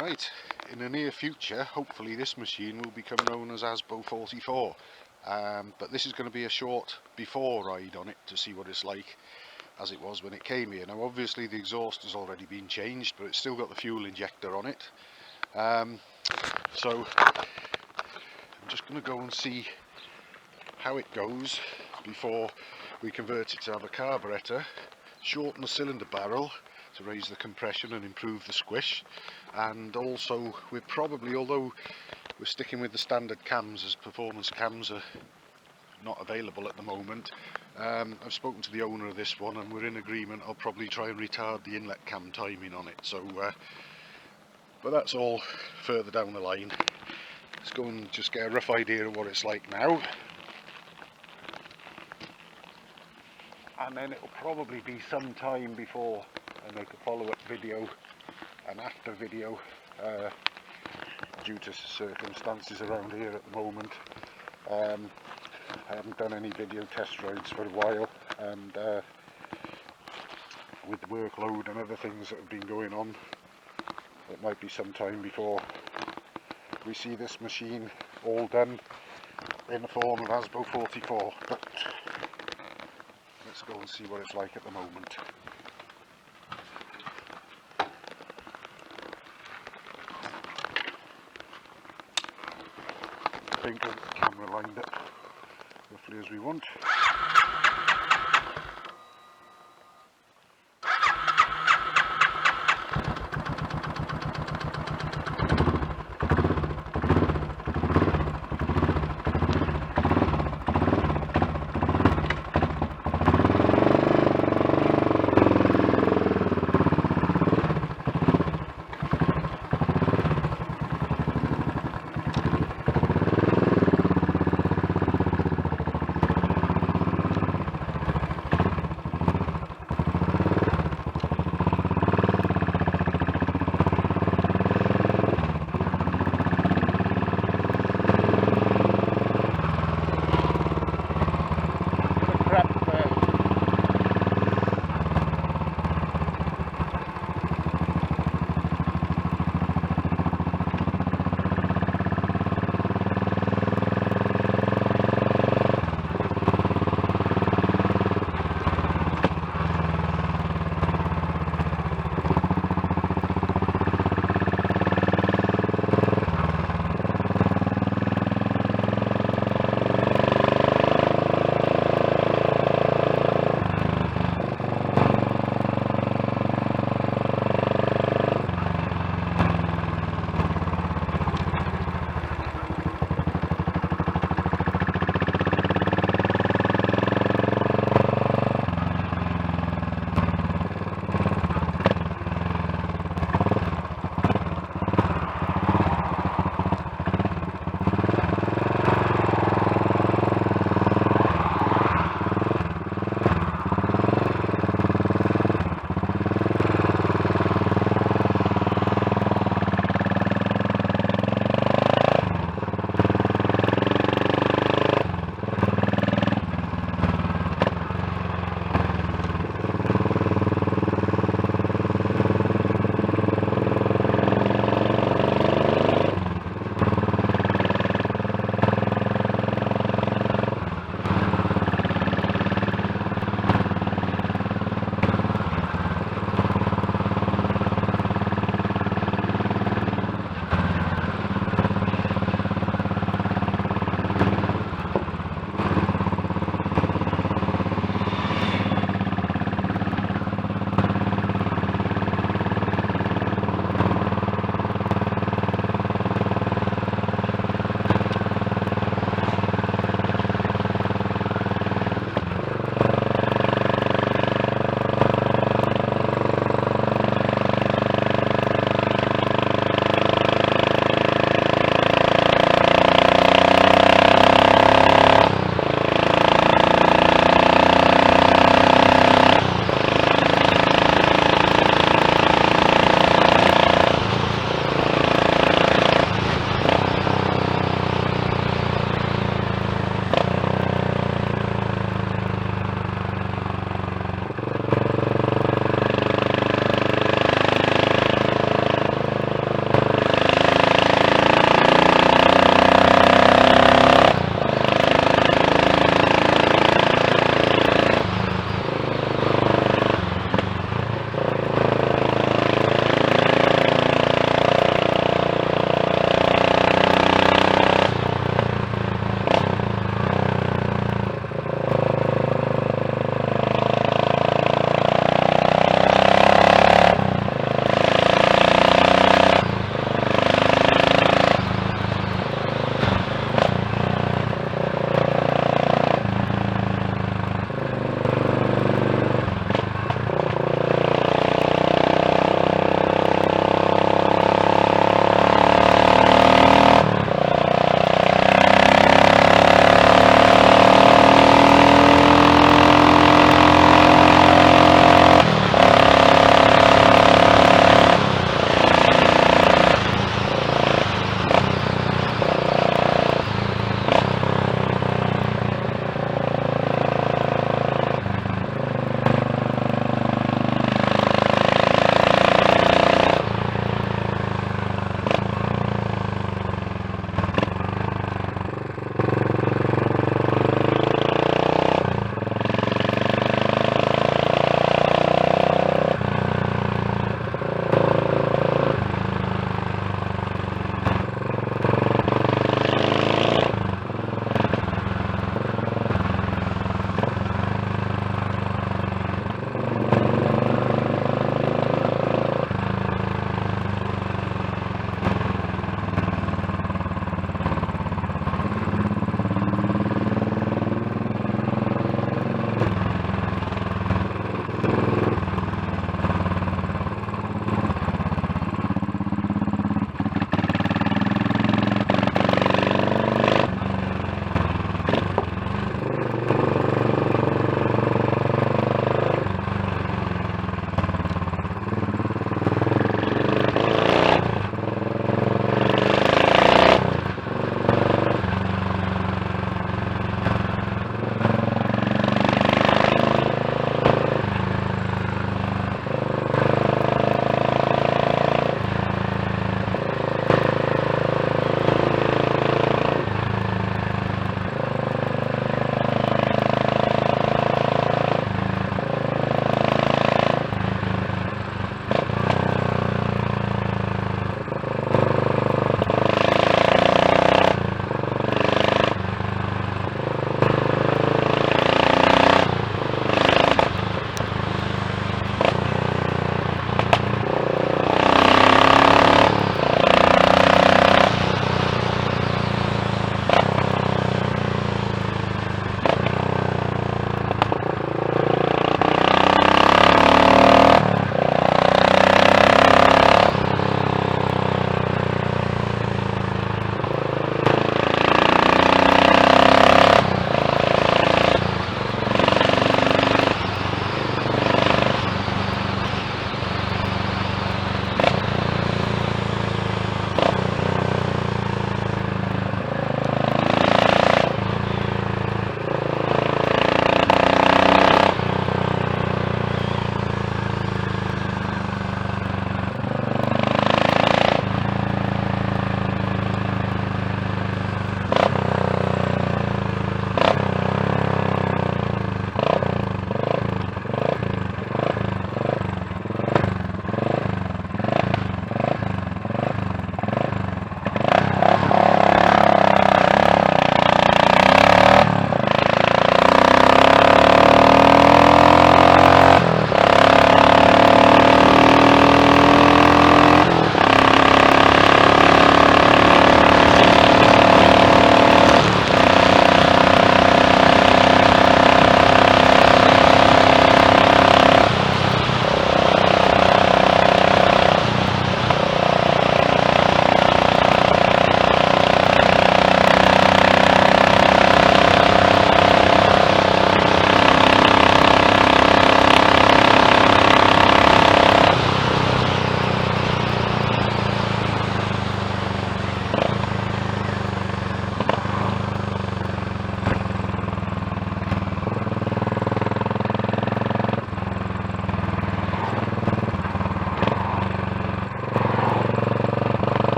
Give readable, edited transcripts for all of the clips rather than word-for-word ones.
Right, in the near future, hopefully this machine will become known as Asbo 44. But this is going to be a short before ride on it to see what it's like as it was when it came here. Now obviously the exhaust has already been changed, but it's still got the fuel injector on it. So I'm just going to go and see how it goes before we convert it to have a carburettor, shorten the cylinder barrel to raise the compression and improve the squish, and also we're probably, although we're sticking with the standard cams as performance cams are not available at the moment, I've spoken to the owner of this one and we're in agreement. I'll probably try and retard the inlet cam timing on it, so but that's all further down the line. Let's go and just get a rough idea of what it's like now, and then it'll probably be some time before I make a follow-up video and after video, due to circumstances around here at the moment. I haven't done any video test rides for a while, and with the workload and other things that have been going on, it might be some time before we see this machine all done in the form of Asbo 44, but let's go and see what it's like at the moment. I think I've got the camera lined up roughly as we want.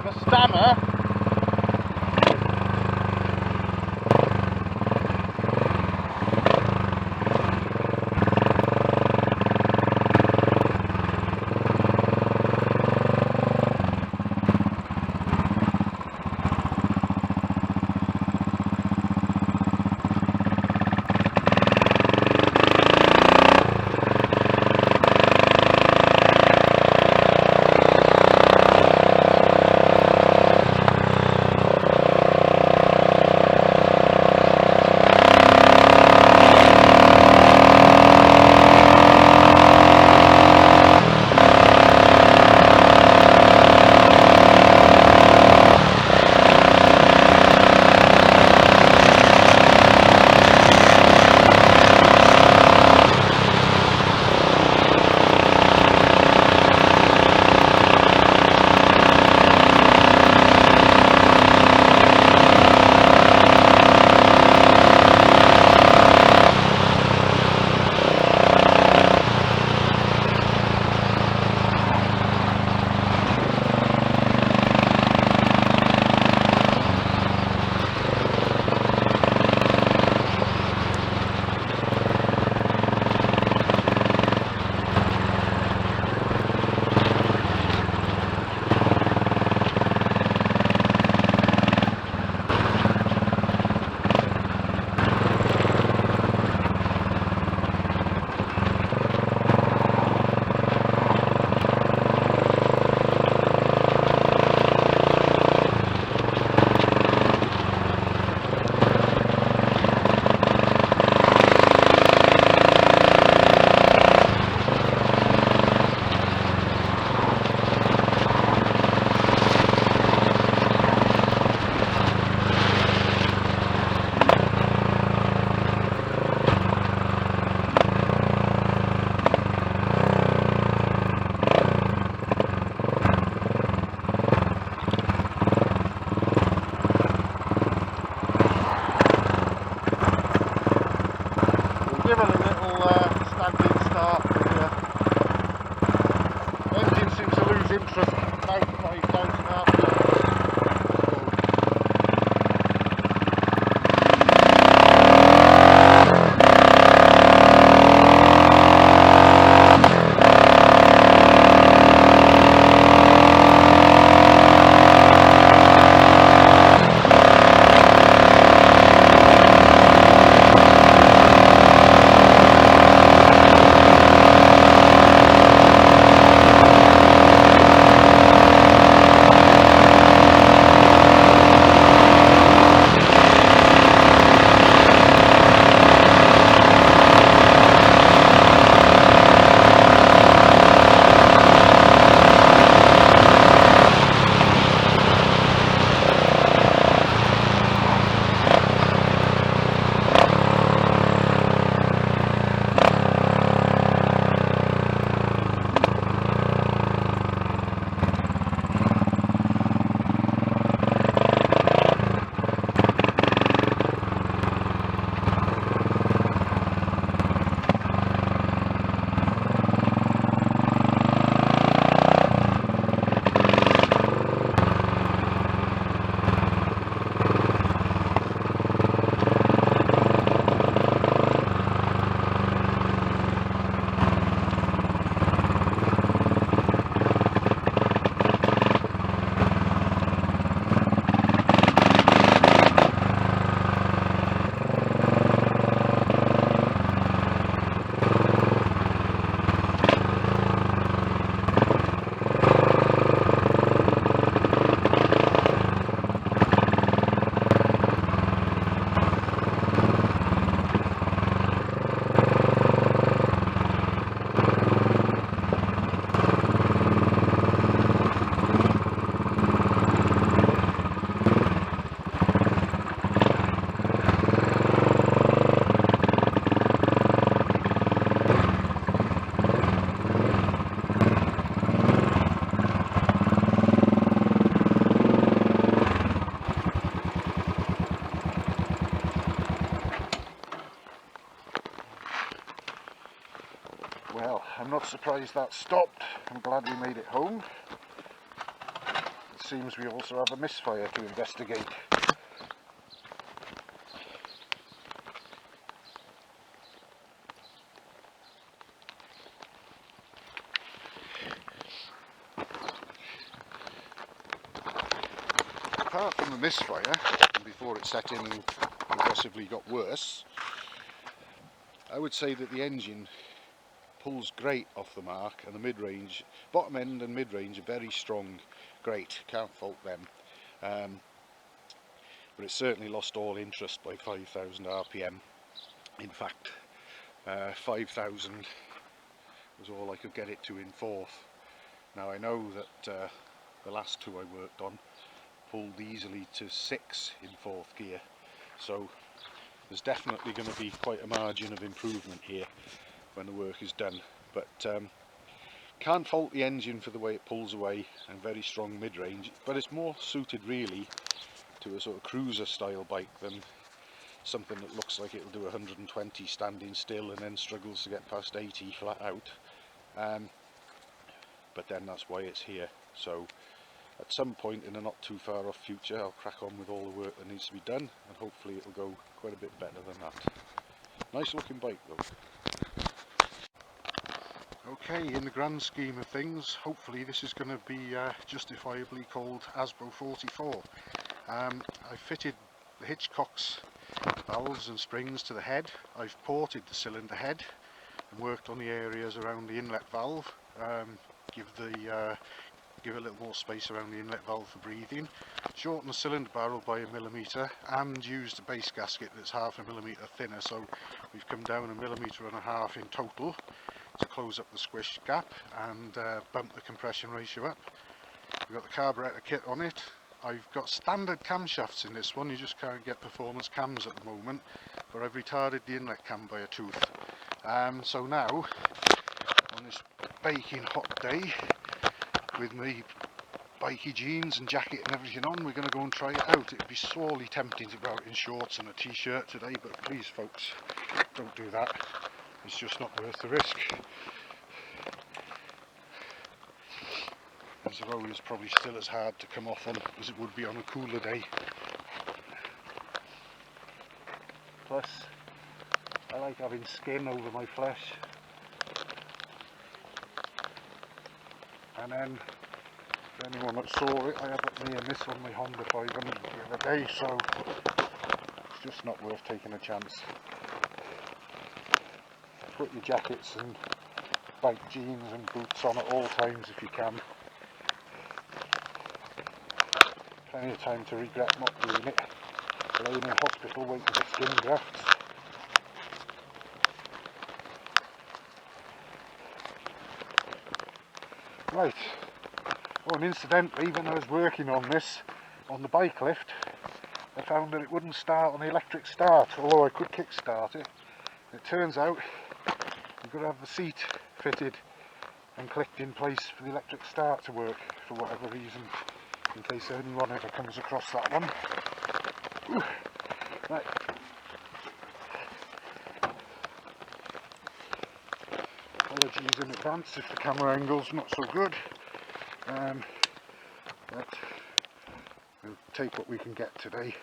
of a stammer. Give it a little standing start. The engine seems to lose interest about 5,500 Well, I'm not surprised that stopped. I'm glad we made it home. seems we also have a misfire to investigate. Apart from the misfire, before it set in and progressively got worse, I would say that the engine pulls great off the mark, and the mid-range, bottom end and mid-range are very strong, great, can't fault them. But it certainly lost all interest by 5,000 RPM. In fact, 5,000 was all I could get it to in fourth. Now I know that the last two I worked on pulled easily to 6 in fourth gear, so there's definitely going to be quite a margin of improvement here when the work is done. But can't fault the engine for the way it pulls away, and very strong mid-range, but it's more suited really to a sort of cruiser style bike than something that looks like it'll do 120 standing still and then struggles to get past 80 flat out. But then that's why it's here. So at some point in a not too far off future, I'll crack on with all the work that needs to be done, and hopefully it'll go quite a bit better than that. Nice looking bike though. Okay, in the grand scheme of things, hopefully this is going to be justifiably called Asbo 44. I've fitted the Hitchcock's valves and springs to the head. I've ported the cylinder head and worked on the areas around the inlet valve, give a little more space around the inlet valve for breathing, shorten the cylinder barrel by 1 millimetre, and used a base gasket that's 0.5 millimetre thinner, so we've come down 1.5 millimetres in total to close up the squish gap and bump the compression ratio up. We've got the carburettor kit on it. I've got standard camshafts in this one, you just can't get performance cams at the moment, but I've retarded the inlet cam by a tooth. So now, on this baking hot day, with me bikey jeans and jacket and everything on, we're going to go and try it out. It'd be sorely tempting to go out in shorts and a t-shirt today, but please folks, don't do that. It's just not worth the risk. This road is probably still as hard to come off on as it would be on a cooler day. Plus, I like having skin over my flesh. And then, for anyone that saw it, I had a near miss on my Honda 500 the other day, so it's just not worth taking a chance. Put your jackets and bike jeans and boots on at all times if you can. Plenty of time to regret not doing it, laying in hospital waiting for skin grafts. Right, oh, and incidentally, when I was working on this, on the bike lift, I found that it wouldn't start on the electric start, although I could kick start it. It turns out you've got to have the seat fitted and clicked in place for the electric start to work, for whatever reason, in case anyone ever comes across that one. Ooh. Right. Apologies in advance if the camera angle's not so good, but we'll take what we can get today.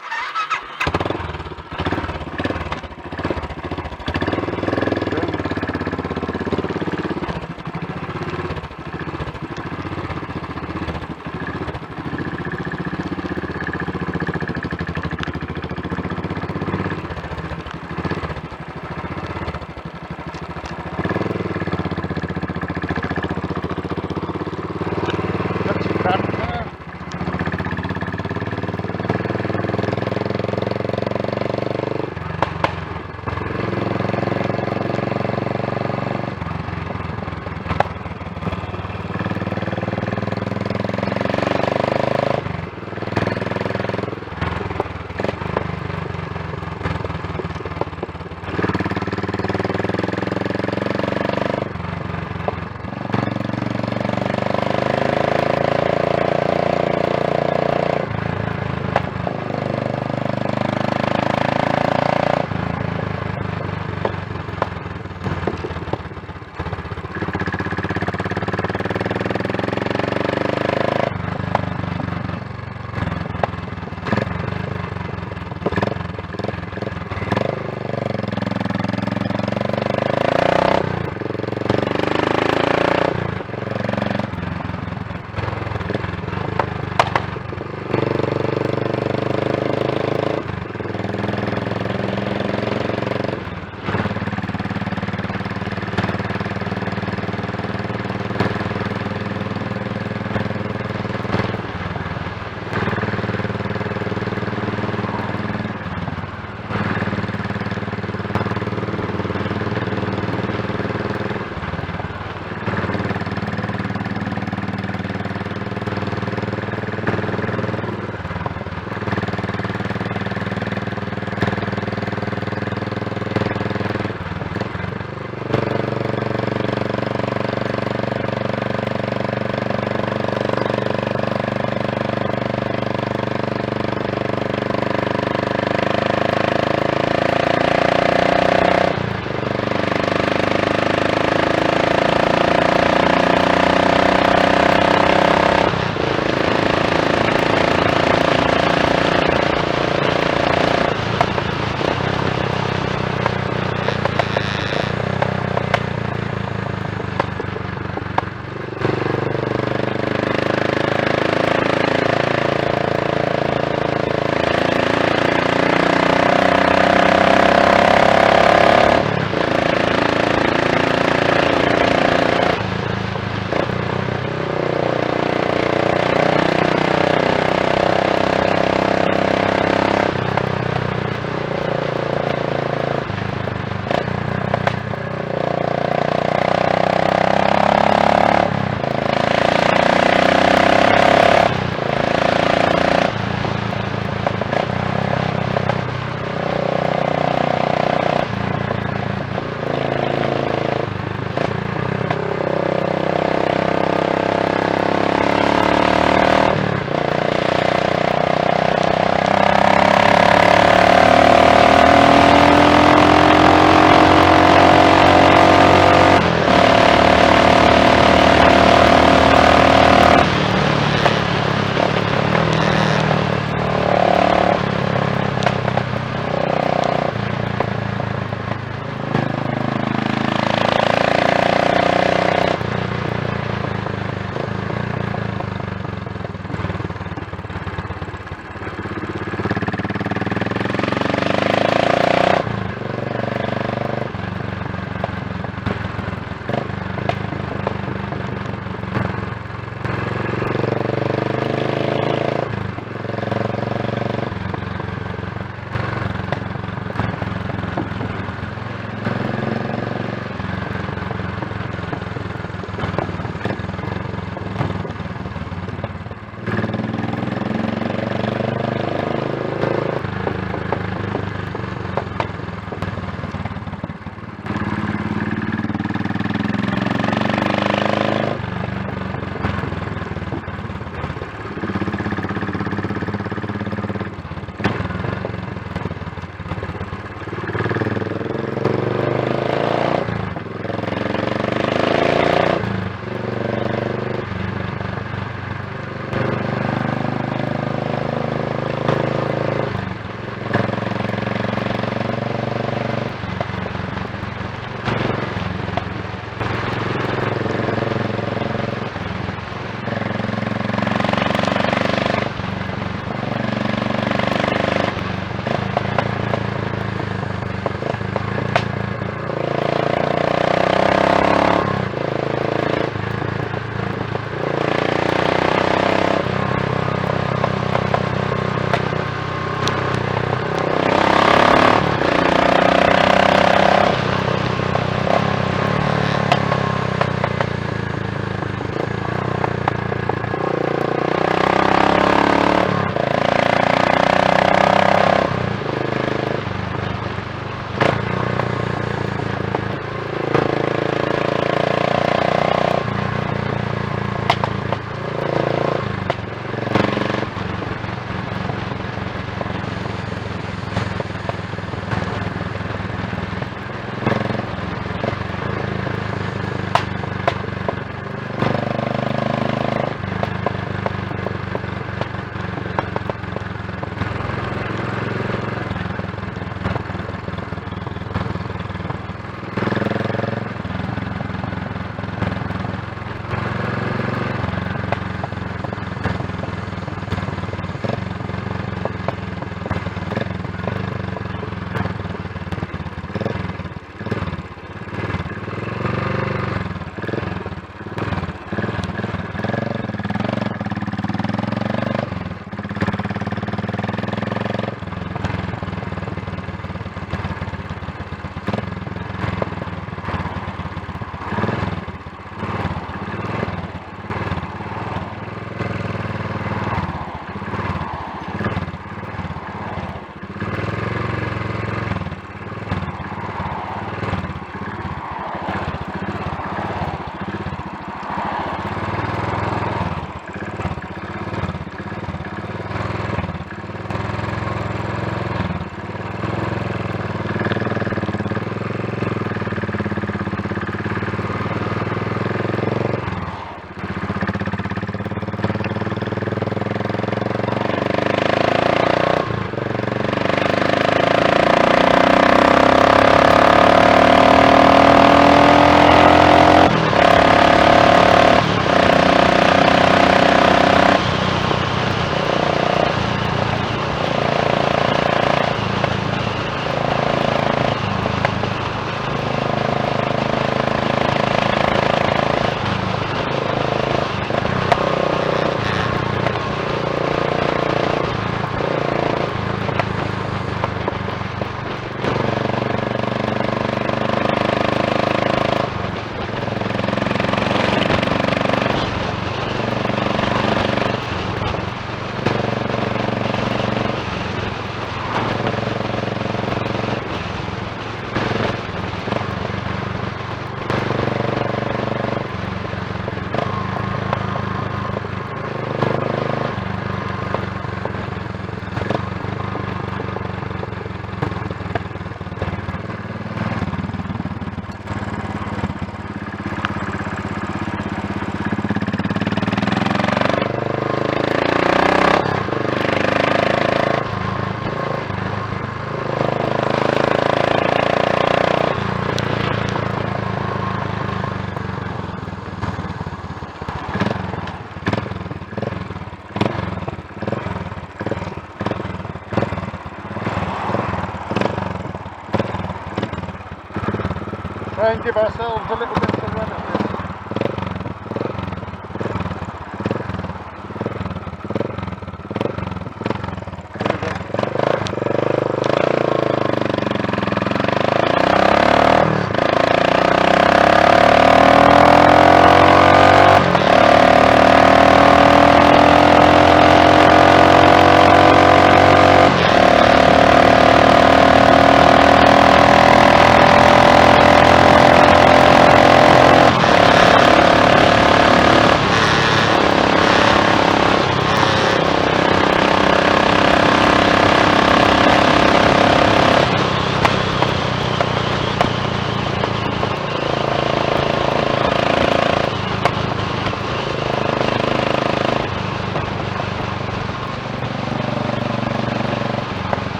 try and give ourselves a little bit of a run at this.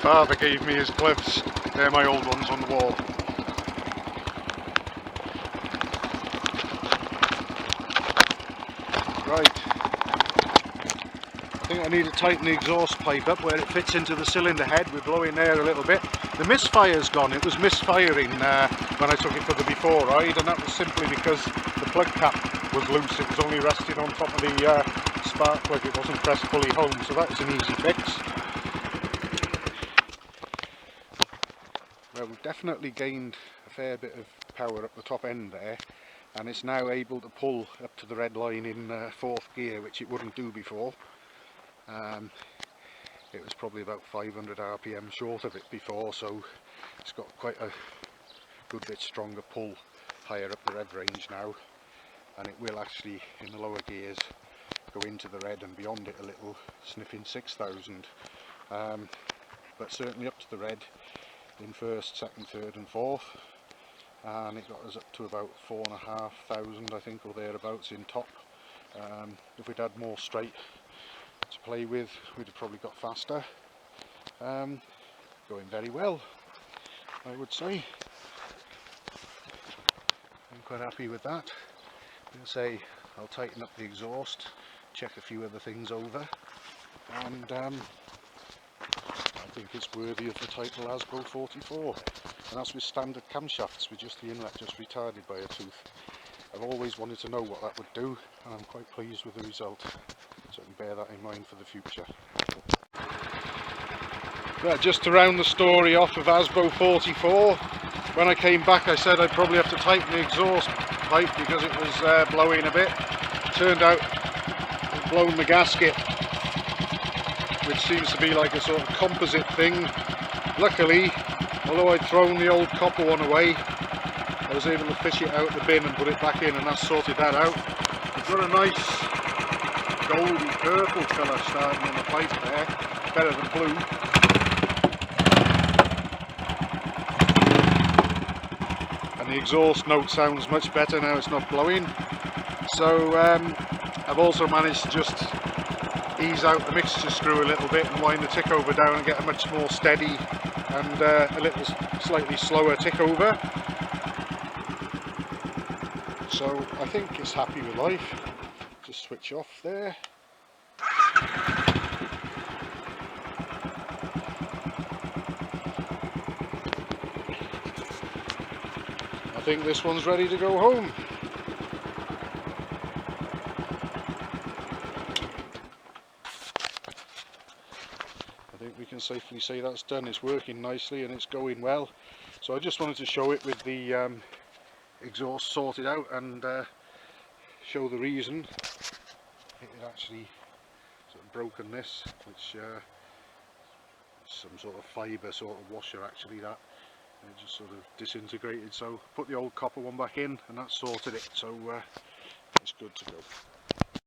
father gave me his gloves. They're my old ones on the wall. Right. I think I need to tighten the exhaust pipe up where it fits into the cylinder head. We're blowing air a little bit. The misfire's gone. It was misfiring when I took it for the before ride, and that was simply because the plug cap was loose. It was only resting on top of the spark plug. It wasn't pressed fully home, so that was an easy fix. Well, we've definitely gained a fair bit of power up the top end there, and it's now able to pull up to the red line in 4th gear, which it wouldn't do before. It was probably about 500 RPM short of it before, so it's got quite a good bit stronger pull higher up the rev range now, and it will actually in the lower gears go into the red and beyond it a little, sniffing 6,000, but certainly up to the red in 1st, 2nd, 3rd and 4th, and it got us up to about 4,500 I think, or thereabouts in top. If we'd had more straight to play with, we'd have probably got faster. Going very well, I would say. I'm quite happy with that. I'll tighten up the exhaust, check a few other things over, and I think it's worthy of the title Asbo 44, and that's with standard camshafts with just the inlet just retarded by a tooth. I've always wanted to know what that would do, and I'm quite pleased with the result, so I can bear that in mind for the future. Right, just to round the story off of Asbo 44, when I came back I said I'd probably have to tighten the exhaust pipe because it was blowing a bit. Turned out I'd blown the gasket, which seems to be like a sort of composite thing. Luckily, although I'd thrown the old copper one away, I was able to fish it out the bin and put it back in, and that sorted that out. We've got a nice goldy purple colour starting on the pipe there, better than blue. And the exhaust note sounds much better now it's not blowing. So I've also managed to just ease out the mixture screw a little bit and wind the tick over down and get a much more steady and a little slightly slower tick over. So I think it's happy with life. Just switch off there. I think this one's ready to go home. I think we can safely say that's done. It's working nicely and it's going well. So I just wanted to show it with the exhaust sorted out and show the reason it had actually sort of broken this, which some sort of fibre sort of washer actually, that and it just sort of disintegrated. So put the old copper one back in and that sorted it, so it's good to go.